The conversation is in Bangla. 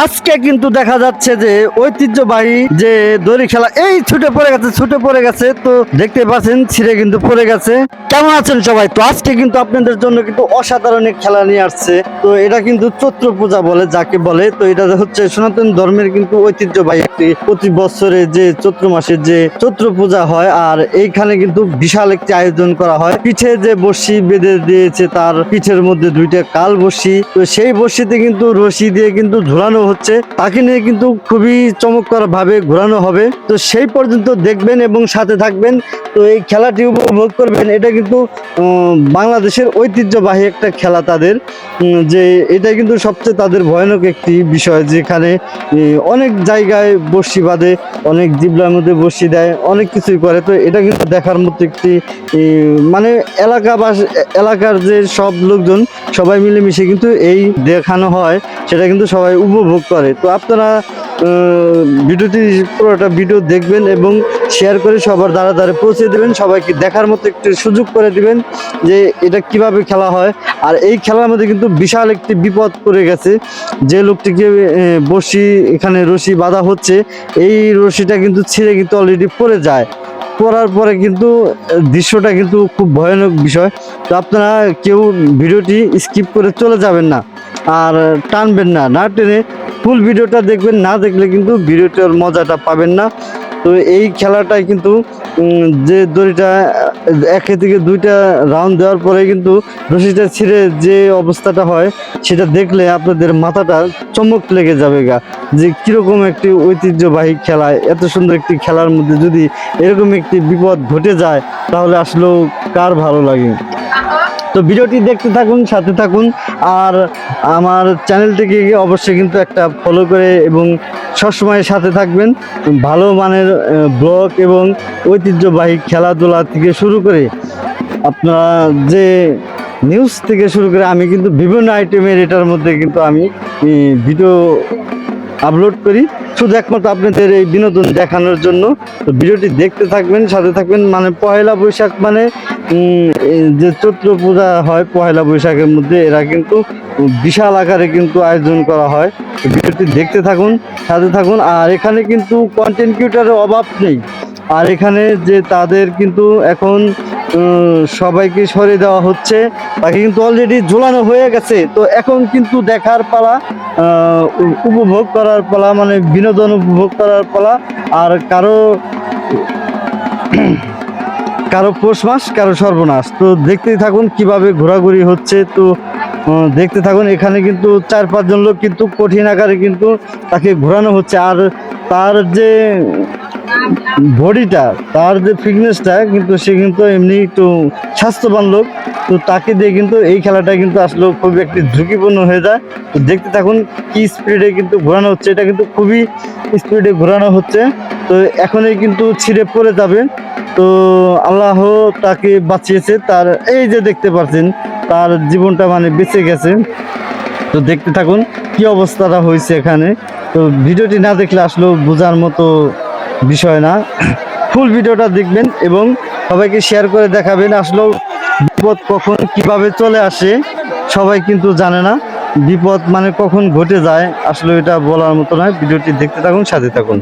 আজকে কিন্তু দেখা যাচ্ছে যে ঐতিহ্যবাহী যে দড়ি খেলা এই ছুটে পড়ে গেছে তো দেখতে পাচ্ছেন ছিঁড়ে কিন্তু পড়ে গেছে। কেমন আছেন সবাই? তো আজকে কিন্তু আপনাদের জন্য কিন্তু অসাধারণ এক খেলা নিয়ে আসছে। তো এটা কিন্তু চৈত্র পূজা বলে যাকে বলে, তো এটা হচ্ছে সনাতন ধর্মের কিন্তু ঐতিহ্যবাহী একটি প্রতি বছরে যে চৈত্র মাসের যে চৈত্র পূজা হয়, আর এইখানে কিন্তু বিশাল একটি আয়োজন করা হয়। পিঠে যে বর্ষি বেঁধে দিয়েছে তার পিঠের মধ্যে দুইটা কাল বর্ষি, তো সেই বর্ষিতে কিন্তু রশি দিয়ে কিন্তু ঝুলানো হচ্ছে, তাকে নিয়ে কিন্তু খুবই চমৎকার ভাবে ঘোরানো হবে। তো সেই পর্যন্ত দেখবেন এবং সাথে থাকবেন, তো এই খেলাটি উপভোগ করবেন। এটা কিন্তু বাংলাদেশের ঐতিহ্যবাহী একটা খেলা তাদের, যে এটা কিন্তু সবচেয়ে তাদের ভয়ানক একটি বিষয়, যেখানে অনেক জায়গায় বর্ষি বাঁধে, অনেক জিবলার মধ্যে বর্ষি দেয়, অনেক কিছুই করে। তো এটা কিন্তু দেখার মতো একটি মানে এলাকার যে সব লোকজন সবাই মিলেমিশে কিন্তু এই দেখানো হয়, সেটা কিন্তু সবাই উপভোগ করে। তো আপনারা ভিডিওটি পুরোটা ভিডিও দেখবেন এবং শেয়ার করে সবার দ্বারা দ্বারা পৌঁছে দেবেন, সবাইকে দেখার মতো একটু সুযোগ করে দিবেন যে এটা কিভাবে খেলা হয়। আর এই খেলার মধ্যে কিন্তু বিশাল একটি বিপদ পড়ে গেছে, যে লোকটিকে বসি এখানে রশি বাঁধা হচ্ছে, এই রশিটা কিন্তু ছিঁড়ে কিন্তু অলরেডি পড়ে যায়। পড়ার পরে কিন্তু দৃশ্যটা কিন্তু খুব ভয়ানক বিষয়। তো আপনারা কেউ ভিডিওটি স্কিপ করে চলে যাবেন না, আর টানবেন না, না টেনে ফুল ভিডিওটা দেখবেন, না দেখলে কিন্তু ভিডিওটার মজাটা পাবেন না। তো এই খেলাটায় কিন্তু যে দড়িটা একে থেকে দুইটা রাউন্ড দেওয়ার পরে কিন্তু রশিটা ছিঁড়ে যে অবস্থাটা হয়, সেটা দেখলে আপনাদের মাথাটা চমক লেগে যাবে গা, যে কিরকম একটি ঐতিহ্যবাহী খেলা, এত সুন্দর একটি খেলার মধ্যে যদি এরকম একটি বিপদ ঘটে যায়, তাহলে আসলেও কার ভালো লাগে। তো ভিডিওটি দেখতে থাকুন, সাথে থাকুন, আর আমার চ্যানেলটিকে অবশ্যই কিন্তু একটা ফলো করে এবং সবসময় সাথে থাকবেন। ভালো মানের ব্লগ এবং ঐতিহ্যবাহী খেলাধুলা থেকে শুরু করে আপনারা যে নিউজ থেকে শুরু করে আমি কিন্তু বিভিন্ন আইটেমের এটার মধ্যে কিন্তু আমি ভিডিও আপলোড করি, শুধু একমাত্র আপনাদের এই বিনোদন দেখানোর জন্য। তো ভিডিওটি দেখতে থাকবেন, সাথে থাকবেন। মানে পয়লা বৈশাখ মানে যে চৈত্র পূজা হয় পয়লা বৈশাখের মধ্যে, এরা কিন্তু বিশাল আকারে কিন্তু আয়োজন করা হয়। তো ভিডিওটি দেখতে থাকুন, সাথে থাকুন। আর এখানে কিন্তু কন্টেন্ট ক্রিয়েটরের অভাব নেই, আর এখানে যে তাদের কিন্তু এখন সবাইকে সরিয়ে দেওয়া হচ্ছে, তাকে কিন্তু অলরেডি ঝোলানো হয়ে গেছে। তো এখন কিন্তু দেখার পালা, উপভোগ করার পালা, মানে বিনোদন উপভোগ করার পালা। আর কারো কারো পৌষ মাস, কারো সর্বনাশ। তো দেখতেই থাকুন কিভাবে ঘোরাঘুরি হচ্ছে। তো দেখতে থাকুন। এখানে কিন্তু 4-5 জন লোক কিন্তু কঠিন আকারে কিন্তু তাকে ঘোরানো হচ্ছে, আর তার যে বডিটা, তার যে ফিটনেসটা, কিন্তু সে কিন্তু এমনি একটু স্বাস্থ্যবান লোক। তো তাকে দিয়ে কিন্তু এই খেলাটা কিন্তু আসলে খুবই একটি ঝুঁকিপূর্ণ হয়ে যায়। তো দেখতে থাকুন কি স্পিডে কিন্তু ঘোরানো হচ্ছে, এটা কিন্তু খুবই স্পিডে ঘোরানো হচ্ছে। তো এখনই কিন্তু ছিঁড়ে পড়ে যাবে। তো আল্লাহ তাকে বাঁচিয়েছে, তার এই যে দেখতে পাচ্ছেন তার জীবনটা মানে বেঁচে গেছে। তো দেখতে থাকুন কি অবস্থাটা হয়েছে এখানে। তো ভিডিওটি না দেখলে আসলেও বোঝার মতো বিষয় না, ফুল ভিডিওটা দেখবেন এবং সবাইকে শেয়ার করে দেখাবেন। আসলেও বিপদ কখন কিভাবে চলে আসে সবাই কিন্তু জানে না, বিপদ মানে কখন ঘটে যায় আসলে এটা বলার মতো নয়। ভিডিওটি দেখতে থাকুন, সাথে থাকুন।